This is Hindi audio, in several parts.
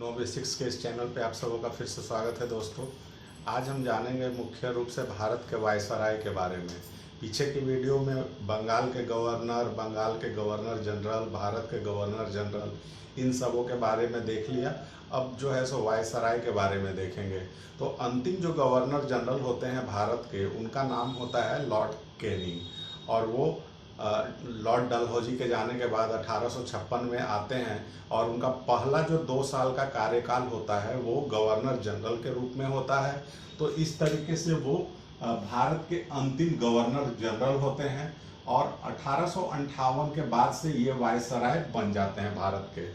नो बेसिक्स के इस चैनल पे आप सबों का फिर से स्वागत है दोस्तों। आज हम जानेंगे मुख्य रूप से भारत के वायसराय के बारे में। पीछे की वीडियो में बंगाल के गवर्नर जनरल, भारत के गवर्नर जनरल, इन सबों के बारे में देख लिया। अब जो है सो वायसराय के बारे में देखेंगे। तो अंतिम जो गवर्नर जनरल होते हैं भारत के, उनका नाम होता है लॉर्ड कैनिंग, और वो लॉर्ड डलहौजी के जाने के बाद 1856 में आते हैं और उनका पहला जो 2 साल का कार्यकाल होता है वो गवर्नर जनरल के रूप में होता है। तो इस तरीके से वो भारत के अंतिम गवर्नर जनरल होते हैं और 1858 के बाद से ये वायसराय बन जाते हैं भारत के।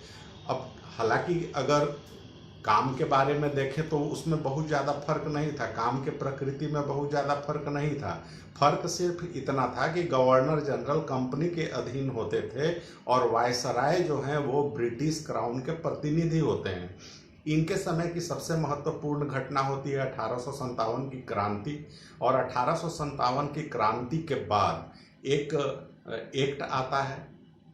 अब हालांकि अगर काम के बारे में देखें तो उसमें बहुत ज़्यादा फर्क नहीं था, काम के प्रकृति में बहुत ज़्यादा फर्क नहीं था। फर्क सिर्फ इतना था कि गवर्नर जनरल कंपनी के अधीन होते थे और वायसराय जो हैं वो ब्रिटिश क्राउन के प्रतिनिधि होते हैं। इनके समय की सबसे महत्वपूर्ण घटना होती है 1857 की क्रांति, और 1857 की क्रांति के बाद एक एक्ट आता है,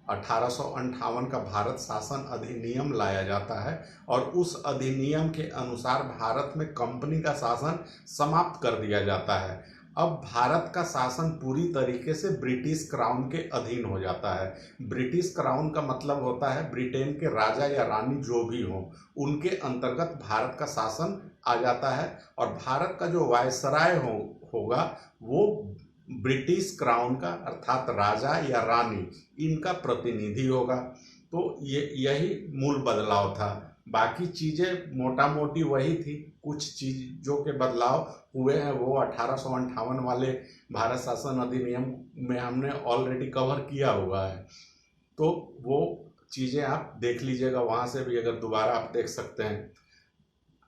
1858 का भारत शासन अधिनियम लाया जाता है और उस अधिनियम के अनुसार भारत में कंपनी का शासन समाप्त कर दिया जाता है। अब भारत का शासन पूरी तरीके से ब्रिटिश क्राउन के अधीन हो जाता है। ब्रिटिश क्राउन का मतलब होता है ब्रिटेन के राजा या रानी जो भी हों, उनके अंतर्गत भारत का शासन आ जाता है और भारत का जो वायसराय होगा वो ब्रिटिश क्राउन का अर्थात राजा या रानी इनका प्रतिनिधि होगा। तो यही मूल बदलाव था। बाकी चीज़ें मोटा मोटी वही थी। कुछ चीज़ों के बदलाव हुए हैं वो 1858 वाले भारत शासन अधिनियम में हमने ऑलरेडी कवर किया हुआ है, तो वो चीज़ें आप देख लीजिएगा, वहाँ से भी अगर दोबारा आप देख सकते हैं।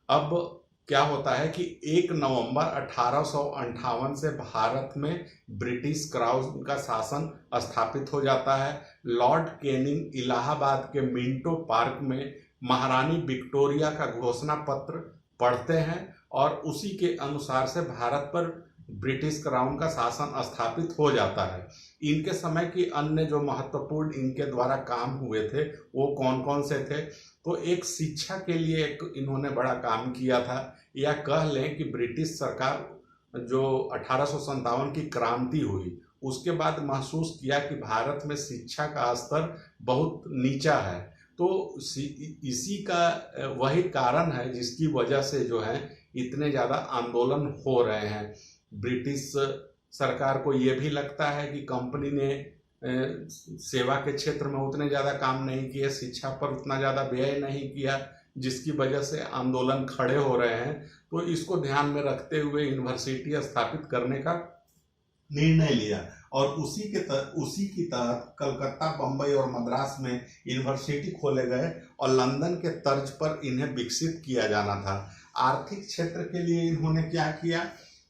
अब क्या होता है कि 1 नवंबर 1858 से भारत में ब्रिटिश क्राउन का शासन स्थापित हो जाता है। लॉर्ड कैनिंग इलाहाबाद के मिंटो पार्क में महारानी विक्टोरिया का घोषणा पत्र पढ़ते हैं और उसी के अनुसार से भारत पर ब्रिटिश क्राउन का शासन स्थापित हो जाता है। इनके समय की अन्य जो महत्वपूर्ण इनके द्वारा काम हुए थे वो कौन कौन से थे, तो एक शिक्षा के लिए एक इन्होंने बड़ा काम किया था, या कह लें कि ब्रिटिश सरकार जो 1857 की क्रांति हुई उसके बाद महसूस किया कि भारत में शिक्षा का स्तर बहुत नीचा है। तो इसी का वही कारण है जिसकी वजह से जो है इतने ज़्यादा आंदोलन हो रहे हैं। ब्रिटिश सरकार को ये भी लगता है कि कंपनी ने सेवा के क्षेत्र में उतने ज़्यादा काम नहीं किए, शिक्षा पर उतना ज़्यादा व्यय नहीं किया, जिसकी वजह से आंदोलन खड़े हो रहे हैं। तो इसको ध्यान में रखते हुए यूनिवर्सिटी स्थापित करने का निर्णय लिया और उसी की तहत कलकत्ता, बम्बई और मद्रास में यूनिवर्सिटी खोले गए और लंदन के तर्ज पर इन्हें विकसित किया जाना था। आर्थिक क्षेत्र के लिए इन्होंने क्या किया,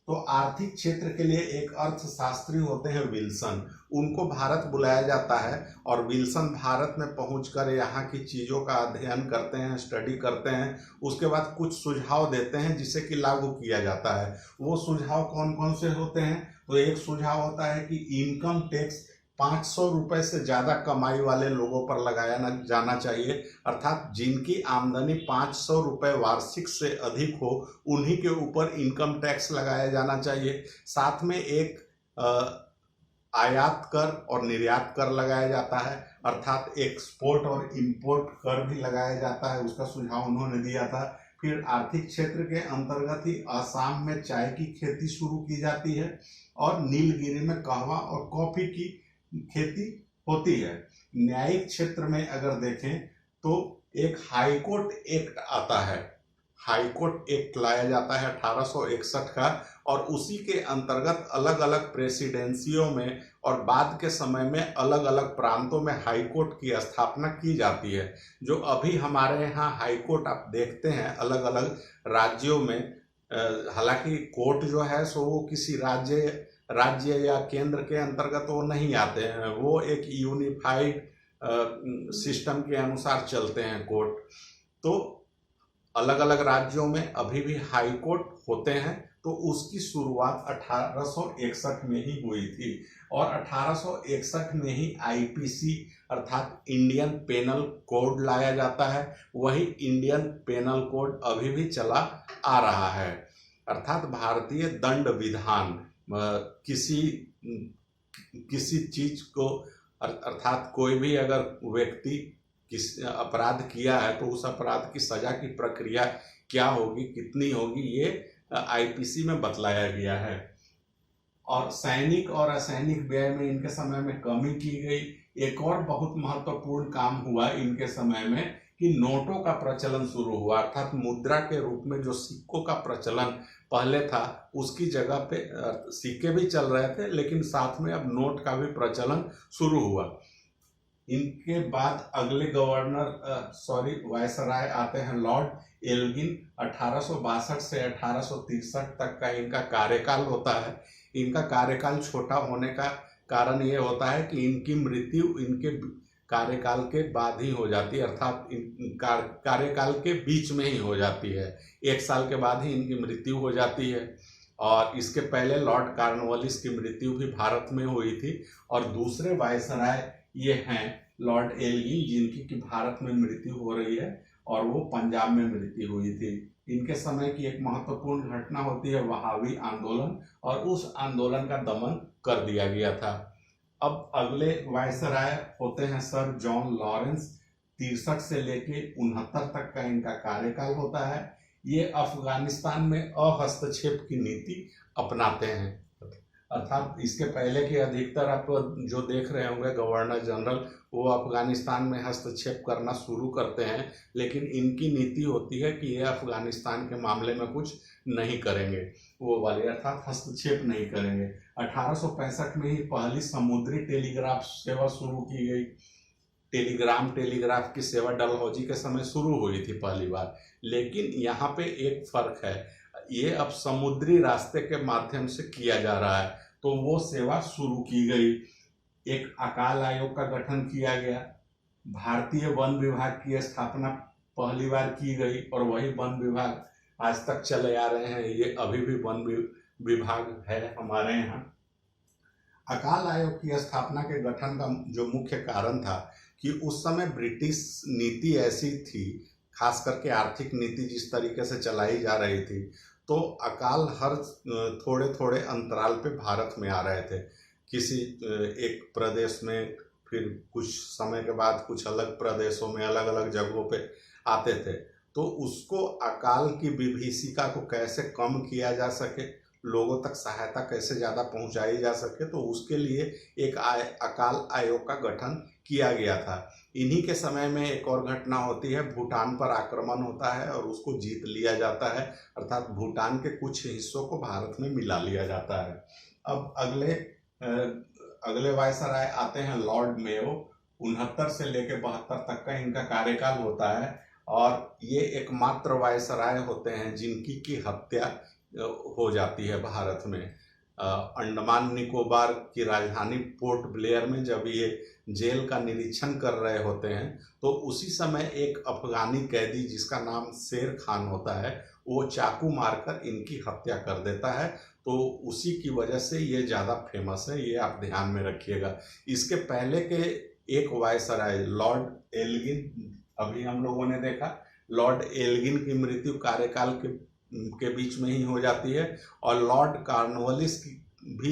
तो आर्थिक क्षेत्र के लिए एक अर्थशास्त्री होते हैं विल्सन, उनको भारत बुलाया जाता है और विल्सन भारत में पहुंचकर यहाँ की चीज़ों का अध्ययन करते हैं, स्टडी करते हैं। उसके बाद कुछ सुझाव देते हैं जिसे कि लागू किया जाता है। वो सुझाव कौन कौन से होते हैं, तो एक सुझाव होता है कि इनकम टैक्स 500 रुपये से ज़्यादा कमाई वाले लोगों पर लगाया जाना चाहिए, अर्थात जिनकी आमदनी 500 रुपये वार्षिक से अधिक हो उन्हीं के ऊपर इनकम टैक्स लगाया जाना चाहिए। साथ में एक आयात कर और निर्यात कर लगाया जाता है, अर्थात एक्सपोर्ट और इंपोर्ट कर भी लगाया जाता है, उसका सुझाव उन्होंने दिया था। फिर आर्थिक क्षेत्र के अंतर्गत ही असम में चाय की खेती शुरू की जाती है और नीलगिरी में कहवा और कॉफ़ी की खेती होती है। न्यायिक क्षेत्र में अगर देखें तो एक हाईकोर्ट एक्ट आता है, हाईकोर्ट एक्ट लाया जाता है 1861 का, और उसी के अंतर्गत अलग अलग प्रेसिडेंसियों में और बाद के समय में अलग अलग प्रांतों में हाईकोर्ट की स्थापना की जाती है। जो अभी हमारे यहाँ हाईकोर्ट आप देखते हैं अलग अलग राज्यों में, हालांकि कोर्ट जो है सो वो किसी राज्य या केंद्र के अंतर्गत वो नहीं आते हैं, वो एक यूनिफाइड सिस्टम के अनुसार चलते हैं कोर्ट। तो अलग अलग राज्यों में अभी भी हाई कोर्ट होते हैं तो उसकी शुरुआत 1861 में ही हुई थी और 1861 में ही आईपीसी अर्थात इंडियन पेनल कोड लाया जाता है। वही इंडियन पेनल कोड अभी भी चला आ रहा है, अर्थात भारतीय दंड विधान किसी चीज को अर्थात कोई भी अगर व्यक्ति किस अपराध किया है तो उस अपराध की सजा की प्रक्रिया क्या होगी, कितनी होगी, ये आईपीसी में बतलाया गया है। और सैनिक और असैनिक व्यय में इनके समय में कमी की गई। एक और बहुत महत्वपूर्ण काम हुआ इनके समय में कि नोटों का प्रचलन शुरू हुआ, अर्थात मुद्रा के रूप में जो सिक्कों का प्रचलन पहले था उसकी जगह पे सिक्के भी चल रहे थे, लेकिन साथ में अब नोट का भी प्रचलन शुरू हुआ। इनके बाद अगले वायसराय आते हैं लॉर्ड एल्गिन। 1862 से 1863 तक का इनका कार्यकाल होता है। इनका कार्यकाल छोटा होने का कारण ये होता है कि इनकी मृत्यु इनके कार्यकाल के बाद ही हो जाती है, अर्थात कार्यकाल के बीच में ही हो जाती है। 1 साल के बाद ही इनकी मृत्यु हो जाती है। और इसके पहले लॉर्ड कॉर्नवालिस की मृत्यु भी भारत में हुई थी। और दूसरे वायसराय ये हैं लॉर्ड एल्गिन, जिनकी कि भारत में मृत्यु हो रही है और वो पंजाब में मृत्यु हुई थी। इनके समय की एक महत्वपूर्ण घटना होती है वहाबी आंदोलन, और उस आंदोलन का दमन कर दिया गया था। अब अगले वायसराय होते हैं सर जॉन लॉरेंस। 63 से लेके 69 तक का इनका कार्यकाल होता है। ये अफगानिस्तान में अहस्तक्षेप की नीति अपनाते हैं, अर्थात इसके पहले के अधिकतर आप जो देख रहे होंगे गवर्नर जनरल वो अफगानिस्तान में हस्तक्षेप करना शुरू करते हैं, लेकिन इनकी नीति होती है कि ये अफगानिस्तान के मामले में कुछ नहीं करेंगे, वो वाले अर्थात हस्तक्षेप नहीं करेंगे। 1865 में ही पहली समुद्री टेलीग्राफ सेवा शुरू की गई। टेलीग्राफ की सेवा डलहौजी के समय शुरू हुई थी पहली बार, लेकिन यहाँ पे एक फर्क है, ये अब समुद्री रास्ते के माध्यम से किया जा रहा है, तो वो सेवा शुरू की गई। एक अकाल आयोग का गठन किया गया। भारतीय वन विभाग की स्थापना पहली बार की गई और वही वन विभाग आज तक चले आ रहे हैं। ये अभी भी वन विभाग है हमारे यहाँ। अकाल आयोग की स्थापना के गठन का जो मुख्य कारण था कि उस समय ब्रिटिश नीति ऐसी थी, खास करके आर्थिक नीति जिस तरीके से चलाई जा रही थी, तो अकाल हर थोड़े थोड़े अंतराल पे भारत में आ रहे थे। किसी एक प्रदेश में, फिर कुछ समय के बाद कुछ अलग प्रदेशों में, अलग अलग जगहों पे आते थे। तो उसको अकाल की विभीषिका को कैसे कम किया जा सके, लोगों तक सहायता कैसे ज़्यादा पहुंचाई जा सके, तो उसके लिए एक अकाल आयोग का गठन किया गया था। इन्हीं के समय में एक और घटना होती है, भूटान पर आक्रमण होता है और उसको जीत लिया जाता है, अर्थात भूटान के कुछ हिस्सों को भारत में मिला लिया जाता है। अब अगले वायसराय आते हैं लॉर्ड मेयो। 69 से लेकर 72 तक का इनका कार्यकाल होता है और ये एकमात्र वायसराय होते हैं जिनकी की हत्या हो जाती है भारत में। अंडमान निकोबार की राजधानी पोर्ट ब्लेयर में जब ये जेल का निरीक्षण कर रहे होते हैं तो उसी समय एक अफगानी कैदी जिसका नाम शेर खान होता है वो चाकू मारकर इनकी हत्या कर देता है। तो उसी की वजह से ये ज़्यादा फेमस है, ये आप ध्यान में रखिएगा। इसके पहले के एक वायसराय लॉर्ड एल्गिन, अभी हम लोगों ने देखा, लॉर्ड एल्गिन की मृत्यु कार्यकाल के बीच में ही हो जाती है और लॉर्ड कॉर्नवालिस की भी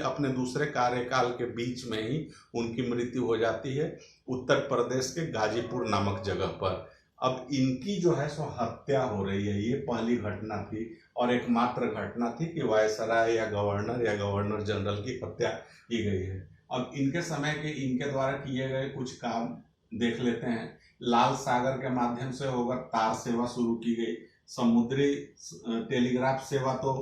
अपने दूसरे कार्यकाल के बीच में ही उनकी मृत्यु हो जाती है उत्तर प्रदेश के गाजीपुर नामक जगह पर। अब इनकी जो है सो हत्या हो रही है, ये पहली घटना थी और एकमात्र घटना थी कि वायसराय या गवर्नर जनरल की हत्या की गई है। अब इनके समय के इनके द्वारा किए गए कुछ काम देख लेते हैं। लाल सागर के माध्यम से होकर तार सेवा शुरू की गई। समुद्री टेलीग्राफ सेवा तो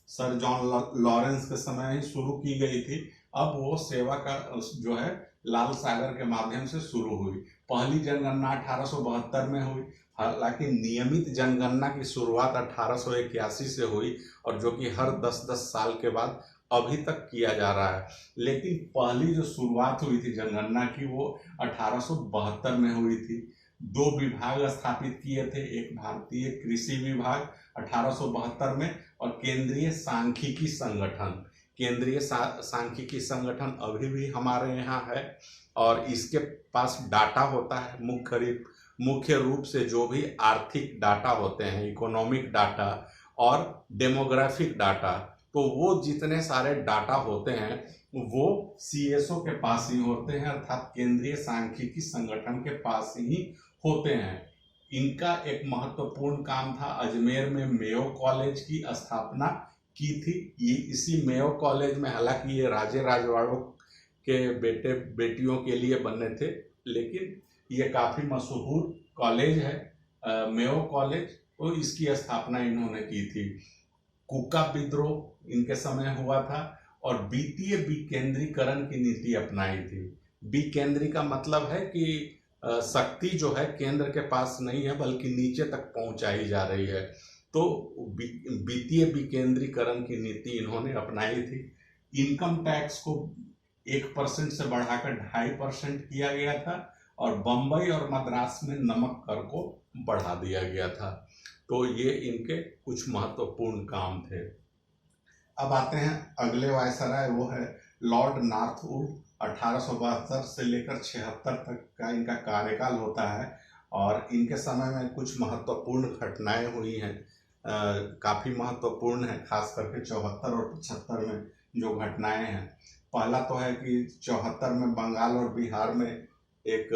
सर जॉन लॉरेंस के समय ही शुरू की गई थी। अब वो सेवा का जो है लाल सागर के माध्यम से शुरू हुई। पहली जनगणना 1872 में हुई, हालांकि नियमित जनगणना की शुरुआत 1881 से हुई और जो कि हर 10-10 साल के बाद अभी तक किया जा रहा है। लेकिन पहली जो शुरुआत हुई थी जनगणना की वो 1872 में हुई थी। दो विभाग स्थापित किए थे, एक भारतीय कृषि विभाग 1872 में और केंद्रीय सांख्यिकी संगठन। केंद्रीय सांख्यिकी संगठन अभी भी हमारे यहाँ है और इसके पास डाटा होता है मुख्य रूप से जो भी आर्थिक डाटा होते हैं, इकोनॉमिक डाटा और डेमोग्राफिक डाटा, तो वो जितने सारे डाटा होते हैं वो सीएसओ के पास ही होते हैं, अर्थात केंद्रीय सांख्यिकी संगठन के पास ही होते हैं। इनका एक महत्वपूर्ण काम था, अजमेर में मेयो कॉलेज की स्थापना की थी। ये इसी मेयो कॉलेज में, हालांकि ये राजे राजवाड़ों के बेटे बेटियों के लिए बने थे, लेकिन ये काफ़ी मशहूर कॉलेज है मेयो कॉलेज, तो इसकी स्थापना इन्होंने की थी। कुका विद्रोह इनके समय हुआ था और वित्तीय विकेंद्रीकरण की नीति अपनाई थी। विकेंद्री का मतलब है कि शक्ति जो है केंद्र के पास नहीं है बल्कि नीचे तक पहुंचाई जा रही है, तो वित्तीय विकेंद्रीकरण की नीति इन्होंने अपनाई थी। इनकम टैक्स को 1% से बढ़ाकर 2.5% किया गया था और बम्बई और मद्रास में नमक कर को बढ़ा दिया गया था। तो ये इनके कुछ महत्वपूर्ण काम थे। अब आते हैं अगले वायसराय, वो है लॉर्ड नॉर्थवुड। 1872 से लेकर 76 तक का इनका कार्यकाल होता है और इनके समय में कुछ महत्वपूर्ण घटनाएं हुई हैं, काफ़ी महत्वपूर्ण है, खास करके 74 और 75 में जो घटनाएं हैं। पहला तो है कि 74 में बंगाल और बिहार में एक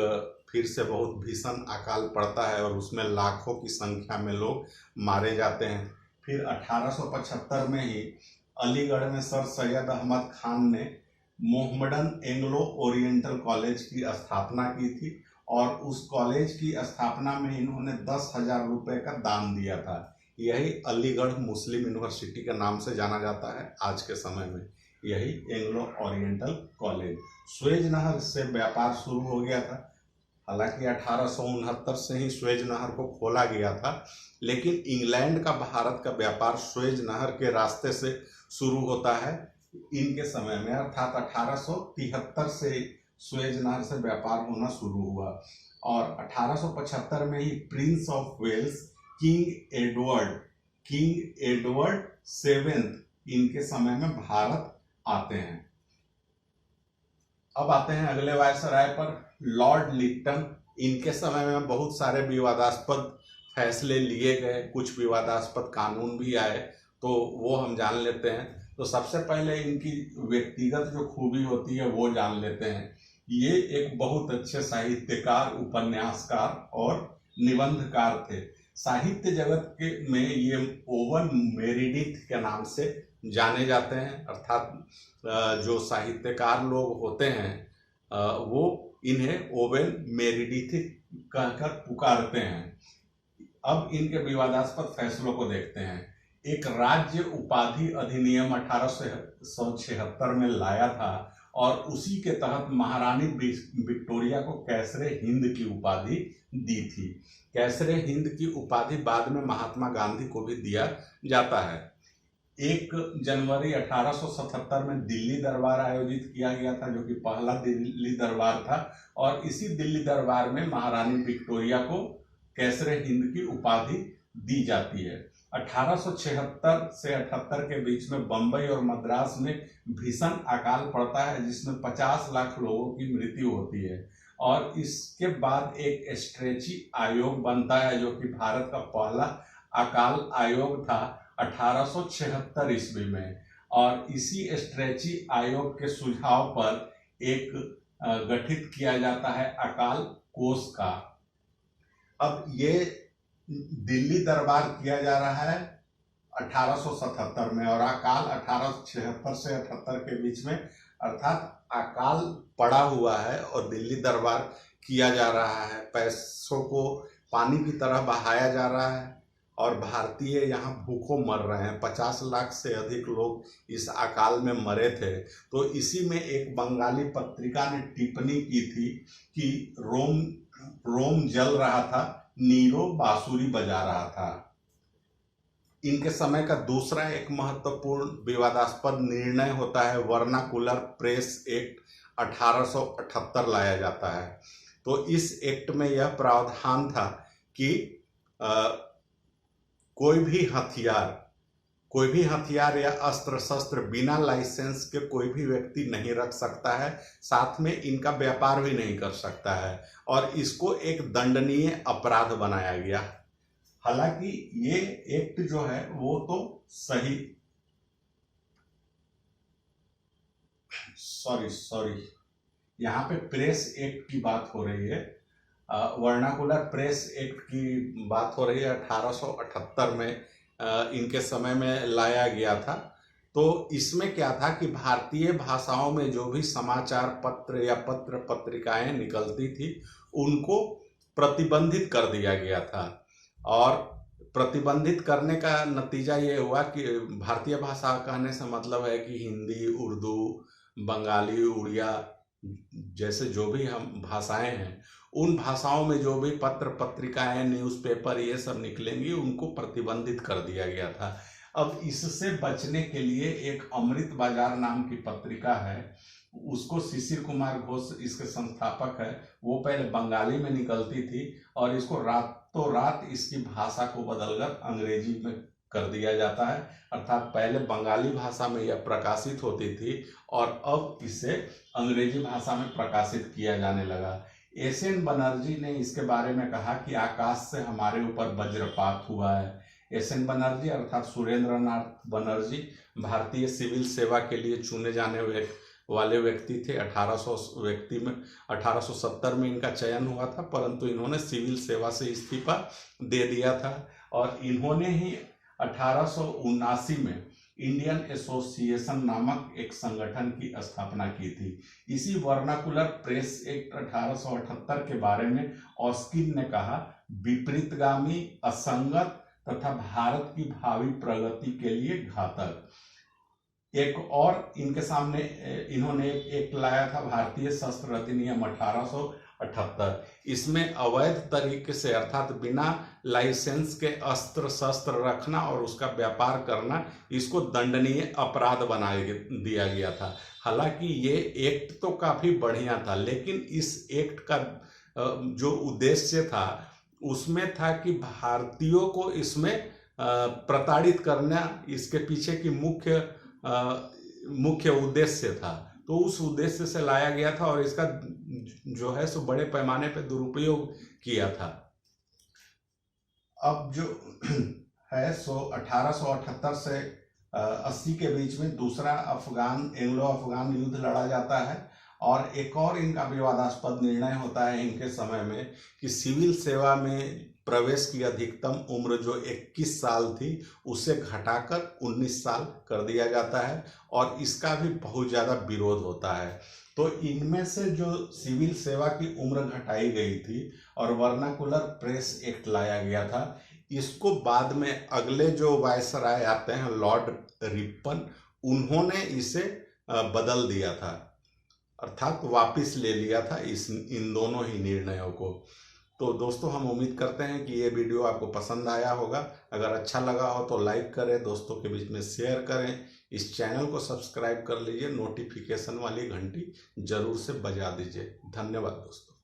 फिर से बहुत भीषण अकाल पड़ता है और उसमें लाखों की संख्या में लोग मारे जाते हैं। फिर 1875 में ही अलीगढ़ में सर सैयद अहमद खान ने मोहम्मडन एंग्लो ओरिएंटल कॉलेज की स्थापना की थी और उस कॉलेज की स्थापना में इन्होंने 10,000 रुपये का दान दिया था। यही अलीगढ़ मुस्लिम यूनिवर्सिटी के नाम से जाना जाता है आज के समय में, यही एंग्लो ओरिएंटल कॉलेज। स्वेज नहर से व्यापार शुरू हो गया था, हालांकि 1869 से ही स्वेज नहर को खोला गया था, लेकिन इंग्लैंड का भारत का व्यापार स्वेज नहर के रास्ते से शुरू होता है इनके समय में, अर्थात 1873 से स्वेज नहर से व्यापार होना शुरू हुआ और 1875 में ही Prince of Wales King Edward 7 इनके समय में भारत आते हैं। अब आते हैं अगले वायसराय पर, लॉर्ड लिप्टन। इनके समय में बहुत सारे विवादास्पद फैसले लिए गए, कुछ विवादास्पद कानून भी आए, तो वो हम जान लेते हैं। तो सबसे पहले इनकी व्यक्तिगत जो खूबी होती है वो जान लेते हैं। ये एक बहुत अच्छे साहित्यकार, उपन्यासकार और निबंधकार थे। साहित्य जगत के में ये ओवन मेरिडिथ के नाम से जाने जाते हैं, अर्थात जो साहित्यकार लोग होते हैं वो इन्हें ओवन मेरिडिथ कहकर पुकारते हैं। अब इनके विवादास्पद फैसलों को देखते हैं। एक राज्य उपाधि अधिनियम 1876 में लाया था और उसी के तहत महारानी विक्टोरिया को कैसरे हिंद की उपाधि दी थी। कैसरे हिंद की उपाधि बाद में महात्मा गांधी को भी दिया जाता है। 1 जनवरी 1877 में दिल्ली दरबार आयोजित किया गया था, जो कि पहला दिल्ली दरबार था और इसी दिल्ली दरबार में महारानी विक्टोरिया को कैसरे हिंद की उपाधि दी जाती है। 1876 से 78 के बीच में बंबई और मद्रास में भीषण अकाल पड़ता है जिसमें 50 लाख लोगों की मृत्यु होती है और इसके बाद एक स्ट्रेची आयोग बनता है जो कि भारत का पहला अकाल आयोग था 1876 ईस्वी में, और इसी स्ट्रेची आयोग के सुझाव पर एक गठित किया जाता है अकाल कोष का। अब ये दिल्ली दरबार किया जा रहा है 1877 में और अकाल 1876 से 78 के बीच में, अर्थात अकाल पड़ा हुआ है और दिल्ली दरबार किया जा रहा है। पैसों को पानी की तरह बहाया जा रहा है और भारतीय यहाँ भूखों मर रहे हैं। 50 लाख से अधिक लोग इस अकाल में मरे थे। तो इसी में एक बंगाली पत्रिका ने टिप्पणी की थी कि रोम जल रहा था, नीरो बांसुरी बजा रहा था। इनके समय का दूसरा एक महत्वपूर्ण विवादास्पद निर्णय होता है वर्नाकुलर प्रेस एक्ट 1878 लाया जाता है। तो इस एक्ट में यह प्रावधान था कि कोई भी हथियार या अस्त्र शस्त्र बिना लाइसेंस के कोई भी व्यक्ति नहीं रख सकता है, साथ में इनका व्यापार भी नहीं कर सकता है, और इसको एक दंडनीय अपराध बनाया गया। हालांकि ये एक्ट जो है वो तो सॉरी यहाँ पे प्रेस एक्ट की बात हो रही है, वर्नाकुलर प्रेस एक्ट की बात हो रही है। 1878 में इनके समय में लाया गया था। तो इसमें क्या था कि भारतीय भाषाओं में जो भी समाचार पत्र या पत्र पत्रिकाएं निकलती थी उनको प्रतिबंधित कर दिया गया था, और प्रतिबंधित करने का नतीजा ये हुआ कि भारतीय भाषा कहने से मतलब है कि हिंदी, उर्दू, बंगाली, उड़िया जैसे जो भी हम भाषाएं हैं, उन भाषाओं में जो भी पत्र पत्रिकाएं, न्यूज़पेपर ये सब निकलेंगी उनको प्रतिबंधित कर दिया गया था। अब इससे बचने के लिए एक अमृत बाजार नाम की पत्रिका है, उसको शिशिर कुमार घोष इसके संस्थापक है। वो पहले बंगाली में निकलती थी और इसको रातों रात इसकी भाषा को बदलकर अंग्रेजी में कर दिया जाता है। अर्थात पहले बंगाली भाषा में यह प्रकाशित होती थी और अब इसे अंग्रेजी भाषा में प्रकाशित किया जाने लगा। एस.एन. बनर्जी ने इसके बारे में कहा कि आकाश से हमारे ऊपर वज्रपात हुआ है। एस.एन. बनर्जी अर्थात सुरेंद्र नाथ बनर्जी भारतीय सिविल सेवा के लिए चुने जाने वाले व्यक्ति थे। 1870 में इनका चयन हुआ था, परंतु इन्होंने सिविल सेवा से इस्तीफा दे दिया था, और इन्होंने ही 1879 में इंडियन एसोसिएशन नामक एक संगठन की स्थापना की थी। इसी वर्नाकुलर प्रेस एक्ट 1878 के बारे में ऑस्किन ने कहा, विपरीतगामी, असंगत तथा भारत की भावी प्रगति के लिए घातक। एक और इनके सामने इन्होंने एक लाया था, भारतीय शस्त्र अधिनियम 1878। इसमें अवैध तरीके से अर्थात बिना लाइसेंस के अस्त्र शस्त्र रखना और उसका व्यापार करना, इसको दंडनीय अपराध बना दिया गया था। हालांकि ये एक्ट तो काफी बढ़िया था, लेकिन इस एक्ट का जो उद्देश्य था उसमें था कि भारतीयों को इसमें प्रताड़ित करना इसके पीछे की मुख्य उद्देश्य था। तो उस उद्देश्य से लाया गया था और इसका जो है सो बड़े पैमाने पे दुरुपयोग किया था। अब जो है सो 1878 से 80 के बीच में दूसरा एंग्लो अफगान युद्ध लड़ा जाता है, और एक और इनका विवादास्पद निर्णय होता है इनके समय में कि सिविल सेवा में प्रवेश की अधिकतम उम्र जो 21 साल थी उसे घटाकर 19 साल कर दिया जाता है, और इसका भी बहुत ज़्यादा विरोध होता है। तो इनमें से जो सिविल सेवा की उम्र घटाई गई थी और वर्नाकुलर प्रेस एक्ट लाया गया था, इसको बाद में अगले जो वायसराय आते हैं लॉर्ड रिपन, उन्होंने इसे बदल दिया था, अर्थात वापस ले लिया था इन दोनों ही निर्णयों को। तो दोस्तों, हम उम्मीद करते हैं कि ये वीडियो आपको पसंद आया होगा। अगर अच्छा लगा हो तो लाइक करें, दोस्तों के बीच में शेयर करें, इस चैनल को सब्सक्राइब कर लीजिए, नोटिफिकेशन वाली घंटी जरूर से बजा दीजिए। धन्यवाद दोस्तों।